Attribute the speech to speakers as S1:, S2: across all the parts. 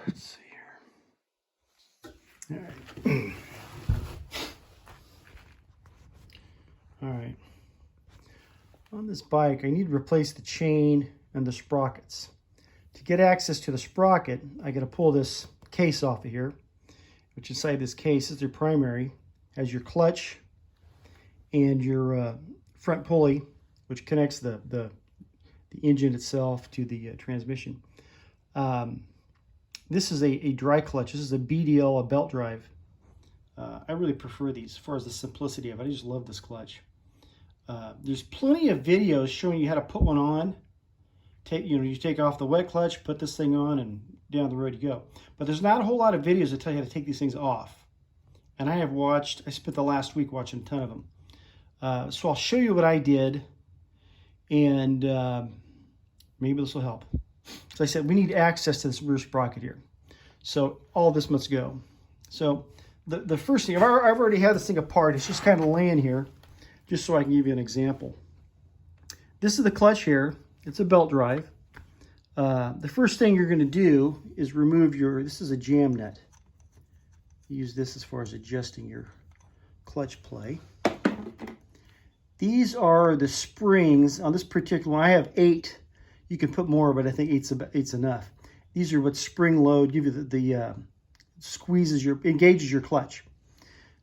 S1: Let's see here. All right. All right. On this bike, I need to replace the chain and the sprockets. To get access to the sprocket, I got to pull this case off of here, which inside this case is your primary, has your clutch and your front pulley, which connects the engine itself to the transmission. This is a dry clutch. This is a BDL, a belt drive. I really prefer these as far as the simplicity of it. I just love this clutch. There's plenty of videos showing you how to put one on. You take off the wet clutch, put this thing on, and down the road you go. But there's not a whole lot of videos that tell you how to take these things off. And I spent the last week watching a ton of them. So I'll show you what I did, and maybe this will help. As I said, we need access to this rear sprocket here. So all this must go. So the first thing, I've already had this thing apart. It's just kind of laying here, just so I can give you an example. This is the clutch here. It's a belt drive. The first thing you're going to do is remove this is a jam nut. Use this as far as adjusting your clutch play. These are the springs on this particular one. I have 8. You can put more, but I think 8's enough. These are what spring load, give you the engages your clutch.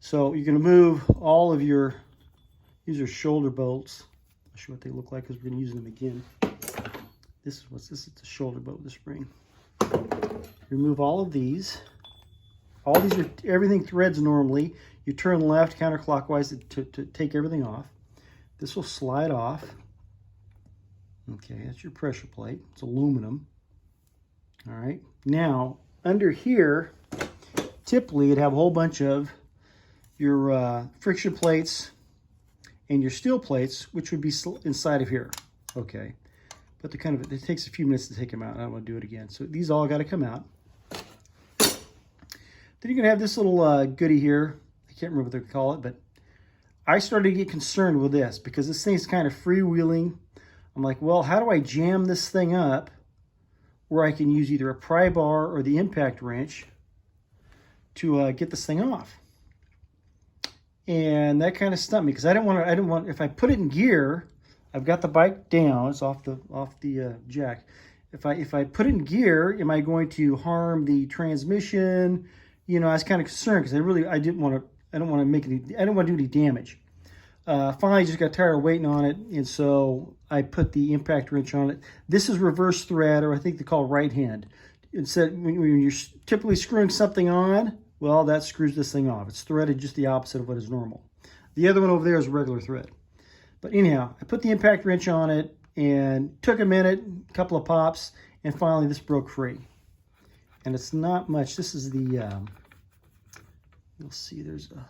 S1: So you're going to move all of these are shoulder bolts. I'll show you what they look like because we're going to use them again. This is the shoulder bolt with the spring. Remove all of these. All these are, everything threads normally. You turn left counterclockwise to take everything off. This will slide off. Okay, that's your pressure plate. It's aluminum. All right. Now, under here, typically it'd have a whole bunch of your friction plates and your steel plates, which would be inside of here. Okay. But it takes a few minutes to take them out. I don't want to do it again. So these all got to come out. Then you're going to have this little goodie here. I can't remember what they call it, but I started to get concerned with this because this thing's kind of freewheeling. I'm like, well, how do I jam this thing up where I can use either a pry bar or the impact wrench to get this thing off? And that kind of stumped me because I didn't want, if I put it in gear, I've got the bike down, it's off the jack. If I put it in gear, am I going to harm the transmission? I was kind of concerned because I don't want to do any damage. Finally, I just got tired of waiting on it, and so I put the impact wrench on it. This is reverse thread, or I think they call right hand. Instead, when you're typically screwing something on, well, that screws this thing off. It's threaded just the opposite of what is normal. The other one over there is a regular thread. But anyhow, I put the impact wrench on it, and took a minute, a couple of pops, and finally this broke free. And it's not much. This is the, you'll see there's a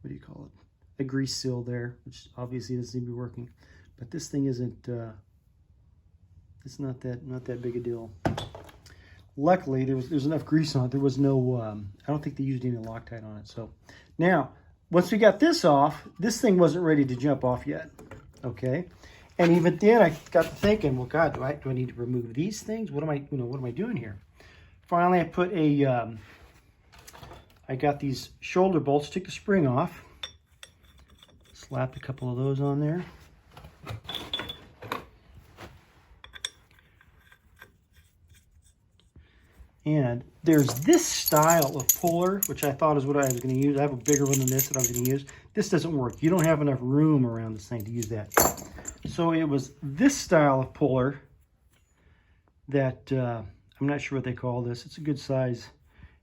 S1: what do you call it? A grease seal there, which obviously doesn't seem to be working. But this thing isn't, it's not that big a deal. Luckily, there's enough grease on it. There was no, I don't think they used any Loctite on it. So now, once we got this off, this thing wasn't ready to jump off yet. Okay. And even then, I got to thinking, well, God, do I need to remove these things? What am I doing here? Finally, I put I got these shoulder bolts, took the spring off, slapped a couple of those on there. And there's this style of puller, which I thought is what I was going to use. I have a bigger one than this that I was going to use. This doesn't work. You don't have enough room around this thing to use that. So it was this style of puller that, I'm not sure what they call this. It's a good size.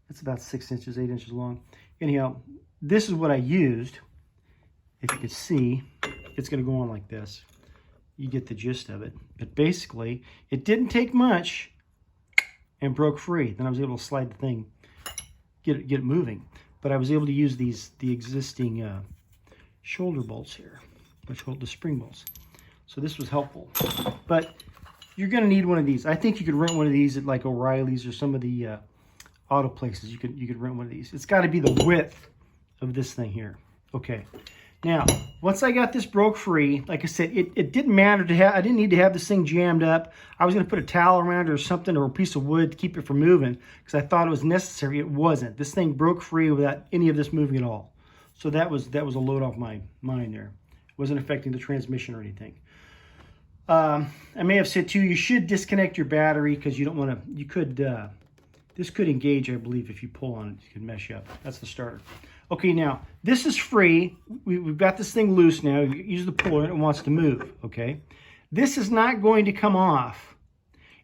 S1: It's about 6 inches, 8 inches long. Anyhow, this is what I used. If you could see, it's going to go on like this. You get the gist of it. But basically, it didn't take much and broke free. Then I was able to slide the thing, get it moving. But I was able to use the existing shoulder bolts here, which hold the spring bolts. So this was helpful. But you're going to need one of these. I think you could rent one of these at like O'Reilly's or some of the auto places. You could rent one of these. It's got to be the width of this thing here. Okay. Now, once I got this broke free, like I said, it didn't matter to have, I didn't need to have this thing jammed up. I was going to put a towel around it or something, or a piece of wood to keep it from moving, because I thought it was necessary. It wasn't. This thing broke free without any of this moving at all. So that was a load off my mind there. It wasn't affecting the transmission or anything. I may have said too, you should disconnect your battery, because you don't want to, you could, this could engage, I believe, if you pull on it, you could mess you up. That's the starter. Okay, now, this is free. We've got this thing loose now. You use the puller and it wants to move, okay? This is not going to come off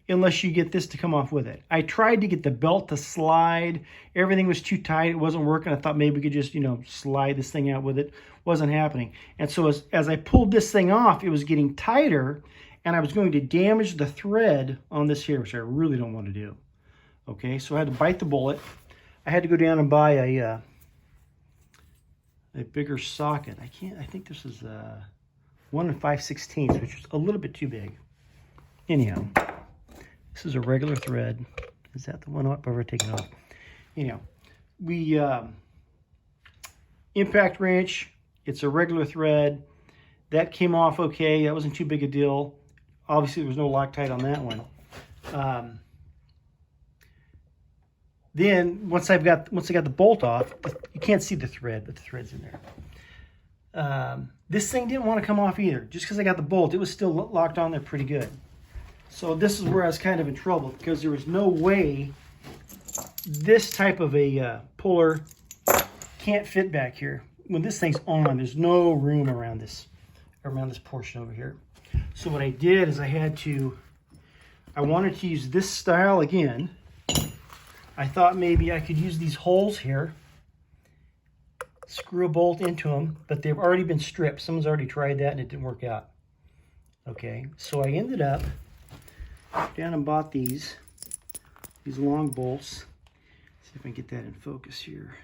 S1: unless you get this to come off with it. I tried to get the belt to slide. Everything was too tight. It wasn't working. I thought maybe we could just, slide this thing out with it. Wasn't happening. And so as I pulled this thing off, it was getting tighter, and I was going to damage the thread on this here, which I really don't want to do. Okay, so I had to bite the bullet. I had to go down and buy a bigger socket. I think this is 1 5/16, which is a little bit too big. Anyhow, this is a regular thread. Is that the one I've ever taken off? Anyhow, we impact wrench. It's a regular thread. That came off okay. That wasn't too big a deal. Obviously, there was no Loctite on that one. Then once I got the bolt off, you can't see the thread, but the thread's in there. This thing didn't want to come off either. Just because I got the bolt, it was still locked on there pretty good. So this is where I was kind of in trouble, because there was no way this type of a puller can't fit back here. When this thing's on, there's no room around this portion over here. So what I did is I wanted to use this style again. I thought maybe I could use these holes here, screw a bolt into them, but they've already been stripped. Someone's already tried that and it didn't work out. Okay, so I ended up down and bought these long bolts. Let's see if I can get that in focus here.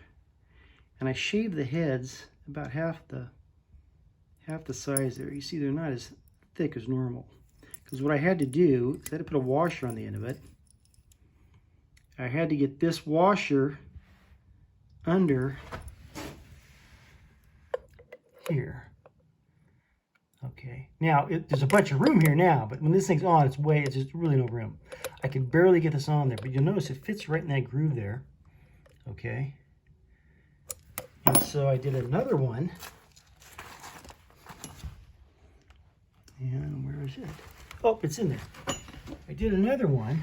S1: And I shaved the heads about half the size there. You see, they're not as thick as normal. Because what I had to do is I had to put a washer on the end of it. I had to get this washer under here. Okay, now there's a bunch of room here now, but when this thing's on, it's just really no room. I can barely get this on there, but you'll notice it fits right in that groove there. Okay, and so I did another one. And where is it? Oh, it's in there. I did another one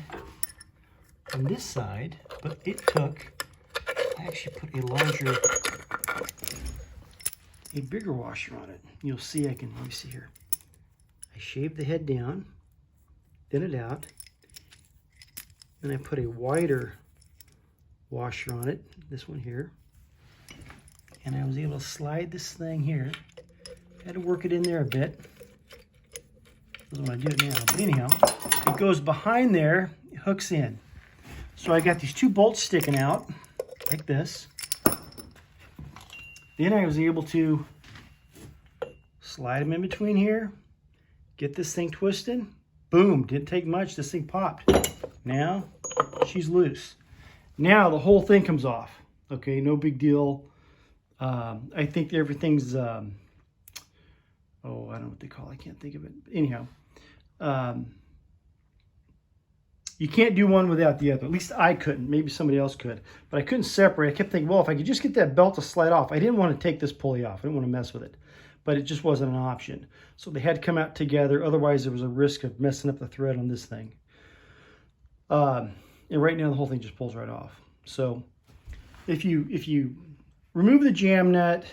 S1: on this side, but I actually put a bigger washer on it. You'll see, let me see here. I shaved the head down, thin it out, then I put a wider washer on it, this one here, and I was able to slide this thing here. Had to work it in there a bit. Doesn't want to do it now, but anyhow, it goes behind there, it hooks in. So I got these two bolts sticking out, like this. Then I was able to slide them in between here, get this thing twisted. Boom, didn't take much, this thing popped. Now, she's loose. Now the whole thing comes off. Okay, no big deal. I think everything's, I don't know what they call it, I can't think of it. Anyhow, you can't do one without the other. At least I couldn't. Maybe somebody else could. But I couldn't separate. I kept thinking, well, if I could just get that belt to slide off. I didn't want to take this pulley off. I didn't want to mess with it. But it just wasn't an option. So they had to come out together. Otherwise, there was a risk of messing up the thread on this thing. And right now, the whole thing just pulls right off. So if you remove the jam nut,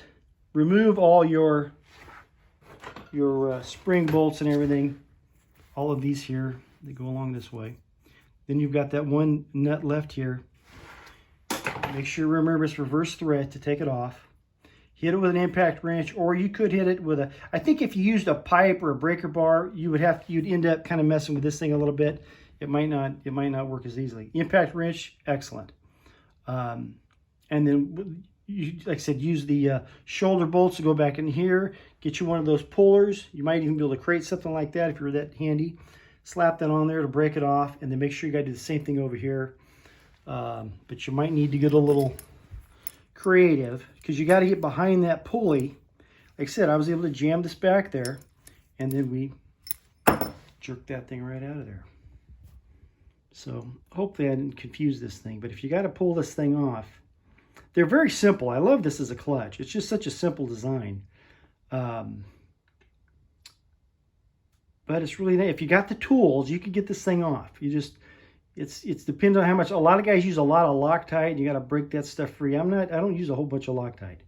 S1: remove all your spring bolts and everything, all of these here, they go along this way. Then you've got that one nut left here. Make sure, remember, it's reverse thread to take it off. Hit it with an impact wrench, or you could hit it with I think if you used a pipe or a breaker bar, you'd end up kind of messing with this thing a little bit. It might not work as easily. Impact wrench, excellent. And then, like I said, use the shoulder bolts to go back in here. Get you one of those pullers. You might even be able to create something like that if you're that handy. Slap that on there to break it off, and then make sure you got to do the same thing over here. But you might need to get a little creative, because you got to get behind that pulley like I said, I was able to jam this back there, and then we jerked that thing right out of there. So hopefully I didn't confuse this thing, but if you got to pull this thing off, they're very simple. I love this as a clutch. It's just such a simple design. But it's really nice. If you got the tools, you can get this thing off. You just, it's depends on how much. A lot of guys use a lot of Loctite, and you got to break that stuff free. I don't use a whole bunch of Loctite.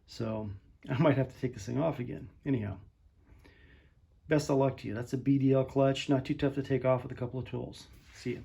S1: So I might have to take this thing off again. Anyhow, best of luck to you. That's a BDL clutch. Not too tough to take off with a couple of tools. See you.